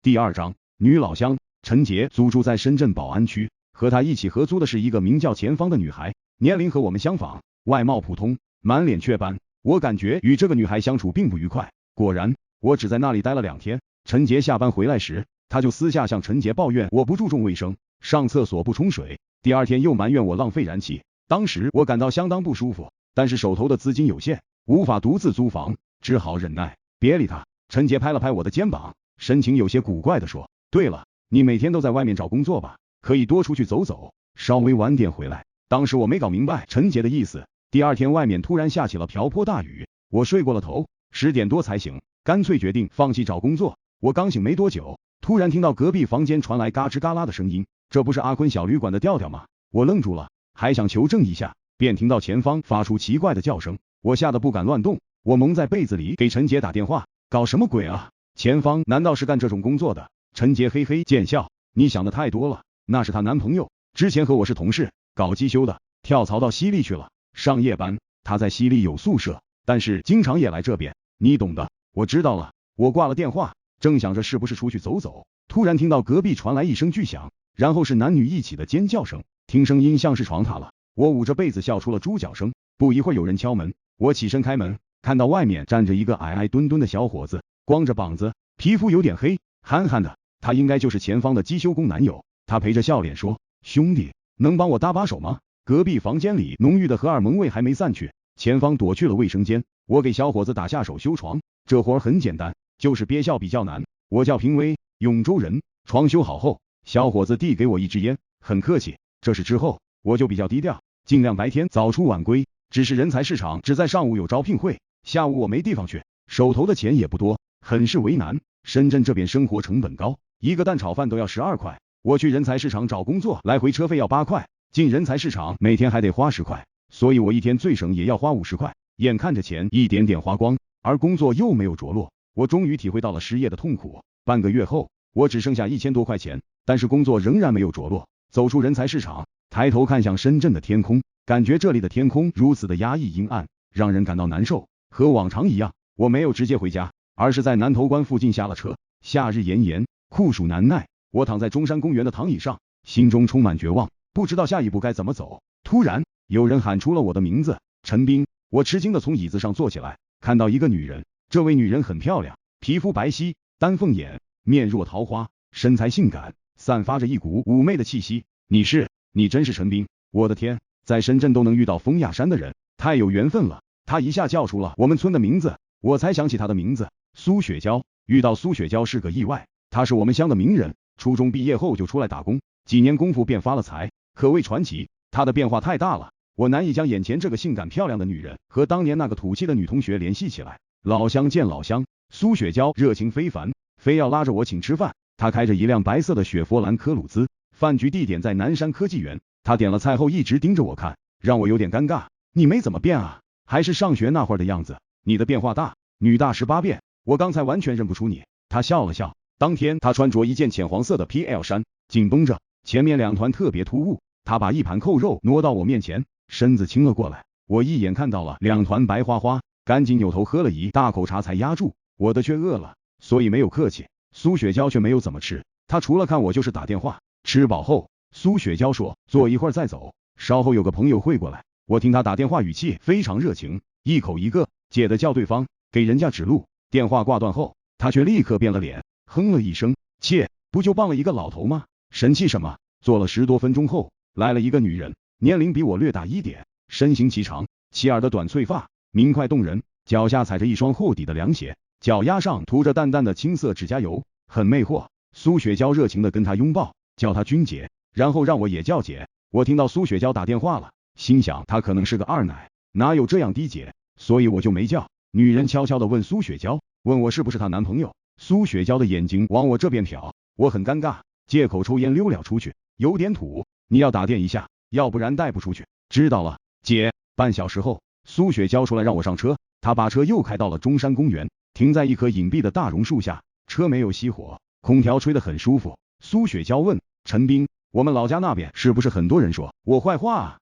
第2章，女老乡。陈杰租住在深圳宝安区，和他一起合租的是一个名叫钱芳的女孩，年龄和我们相仿，外貌普通，满脸雀斑。我感觉与这个女孩相处并不愉快。果然，我只在那里待了2天。陈杰下班回来时，他就私下向陈杰抱怨我不注重卫生，上厕所不冲水。第2天又埋怨我浪费燃气。当时我感到相当不舒服，但是手头的资金有限，无法独自租房，只好忍耐。别理他。陈杰拍了拍我的肩膀，神情有些古怪地说：“对了，你每天都在外面找工作吧？可以多出去走走，稍微晚点回来。”当时我没搞明白陈杰的意思。第2天外面突然下起了瓢泼大雨，我睡过了头，10点多才醒，干脆决定放弃找工作。我刚醒没多久，突然听到隔壁房间传来嘎吱嘎啦的声音，这不是阿坤小旅馆的调调吗？我愣住了，还想求证一下，便听到前方发出奇怪的叫声，我吓得不敢乱动。我蒙在被子里给陈杰打电话，搞什么鬼啊？前方难道是干这种工作的？陈杰嘿嘿贱笑，你想的太多了，那是她男朋友，之前和我是同事，搞机修的，跳槽到西丽去了，上夜班。他在西丽有宿舍，但是经常也来这边，你懂的。我知道了。我挂了电话，正想着是不是出去走走，突然听到隔壁传来一声巨响，然后是男女一起的尖叫声，听声音像是床塌了。我捂着被子笑出了猪叫声。不一会儿有人敲门，我起身开门，看到外面站着一个矮矮墩墩的小伙子，光着膀子，皮肤有点黑，憨憨的。他应该就是前方的机修工男友。他陪着笑脸说：“兄弟，能帮我搭把手吗？”隔壁房间里浓郁的荷尔蒙味还没散去，前方躲去了卫生间。我给小伙子打下手修床，这活很简单，就是憋笑比较难。我叫平威，永州人。床修好后，小伙子递给我一支烟，很客气。这事之后，我就比较低调，尽量白天早出晚归。只是人才市场只在上午有招聘会，下午我没地方去，手头的钱也不多，很是为难。深圳这边生活成本高，一个蛋炒饭都要12块。我去人才市场找工作，来回车费要8块，进人才市场每天还得花10块，所以我一天最省也要花50块。眼看着钱一点点花光，而工作又没有着落，我终于体会到了失业的痛苦。半个月后，我只剩下1000多块钱，但是工作仍然没有着落。走出人才市场，抬头看向深圳的天空，感觉这里的天空如此的压抑阴暗，让人感到难受。和往常一样，我没有直接回家，而是在南头关附近下了车。夏日炎炎，酷暑难耐，我躺在中山公园的躺椅上，心中充满绝望，不知道下一步该怎么走。突然，有人喊出了我的名字，陈斌。我吃惊的从椅子上坐起来，看到一个女人。这位女人很漂亮，皮肤白皙，丹凤眼，面若桃花，身材性感，散发着一股妩媚的气息。你真是陈斌！我的天，在深圳都能遇到风雅山的人，太有缘分了。他一下叫出了我们村的名字，我才想起他的名字，苏雪娇。遇到苏雪娇是个意外，她是我们乡的名人，初中毕业后就出来打工，几年功夫便发了财，可谓传奇。她的变化太大了，我难以将眼前这个性感漂亮的女人和当年那个土气的女同学联系起来。老乡见老乡，苏雪娇热情非凡，非要拉着我请吃饭。她开着一辆白色的雪佛兰科鲁兹，饭局地点在南山科技园。她点了菜后一直盯着我看，让我有点尴尬。你没怎么变啊，还是上学那会儿的样子。你的变化大，女大18变，我刚才完全认不出你。她笑了笑。当天她穿着一件浅黄色的 PL 衫，紧绷着，前面2团特别突兀。她把一盘扣肉挪到我面前，身子倾了过来。我一眼看到了2团白花花，赶紧扭头喝了一大口茶才压住，我的却饿了，所以没有客气。苏雪娇却没有怎么吃，她除了看我就是打电话。吃饱后，苏雪娇说坐一会儿再走，稍后有个朋友会过来。我听她打电话语气非常热情，一口一个姐的叫对方，给人家指路。电话挂断后，她却立刻变了脸，哼了一声，切，不就傍了一个老头吗？神气什么？坐了10多分钟后，来了一个女人，年龄比我略大一点，身形颀长，齐耳的短翠发，明快动人，脚下踩着一双厚底的凉鞋，脚丫上涂着淡淡的青色指甲油，很魅惑。苏雪娇热情的跟她拥抱，叫她君姐，然后让我也叫姐。我听到苏雪娇打电话了，心想她可能是个二奶，哪有这样低姐，所以我就没叫。女人悄悄地问苏雪娇，问我是不是她男朋友。苏雪娇的眼睛往我这边瞟，我很尴尬，借口抽烟溜了出去，有点土，你要打电一下，要不然带不出去。知道了，姐。半小时后，苏雪娇出来让我上车，她把车又开到了中山公园，停在一棵隐蔽的大榕树下，车没有熄火，空调吹得很舒服。苏雪娇问陈斌，我们老家那边是不是很多人说我坏话啊？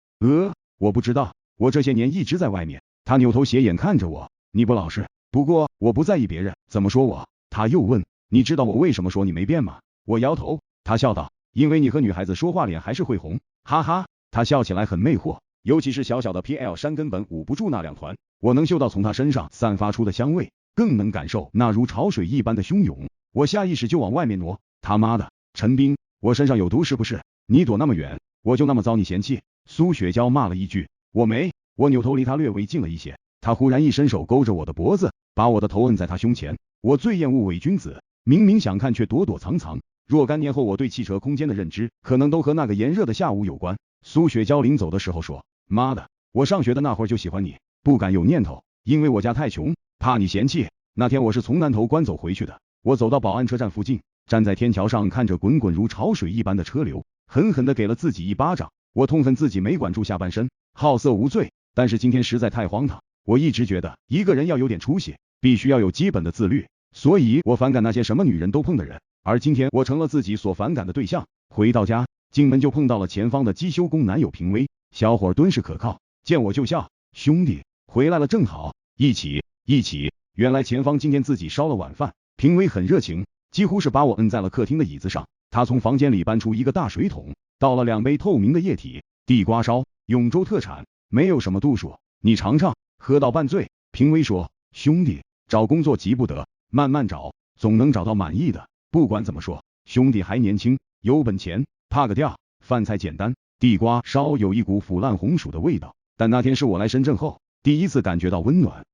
我不知道，我这些年一直在外面。她扭头斜眼看着我，你不老实，不过我不在意别人怎么说我。她又问你知道我为什么说你没变吗？我摇头，他笑道，因为你和女孩子说话脸还是会红，哈哈。他笑起来很魅惑，尤其是小小的 PL 衫根本捂不住那2团，我能嗅到从他身上散发出的香味，更能感受那如潮水一般的汹涌。我下意识就往外面挪，他妈的，陈斌，我身上有毒是不是？你躲那么远，我就那么遭你嫌弃？苏雪娇骂了一句。我没，我扭头离他略微近了一些，他忽然一伸手勾着我的脖子，把我的头摁在他胸前。我最厌恶伪君子，明明想看却躲躲藏藏。若干年后我对汽车空间的认知，可能都和那个炎热的下午有关。苏雪娇临走的时候说，妈的，我上学的那会儿就喜欢你，不敢有念头，因为我家太穷，怕你嫌弃。那天我是从南头关走回去的，我走到宝安车站附近，站在天桥上看着滚滚如潮水一般的车流，狠狠地给了自己一巴掌。我痛恨自己没管住下半身，好色无罪，但是今天实在太荒唐。我一直觉得一个人要有点出息，必须要有基本的自律，所以我反感那些什么女人都碰的人，而今天我成了自己所反感的对象。回到家，进门就碰到了前方的机修工男友平威，小伙敦实可靠，见我就笑，兄弟回来了正好，一起。原来前方今天自己烧了晚饭，平威很热情，几乎是把我摁在了客厅的椅子上。他从房间里搬出一个大水桶，倒了2杯透明的液体，地瓜烧，永州特产，没有什么度数，你尝尝。喝到半醉，平威说，兄弟，找工作急不得，慢慢找，总能找到满意的。不管怎么说，兄弟还年轻，有本钱，怕个调。饭菜简单，地瓜烧有一股腐烂红薯的味道，但那天是我来深圳后第一次感觉到温暖。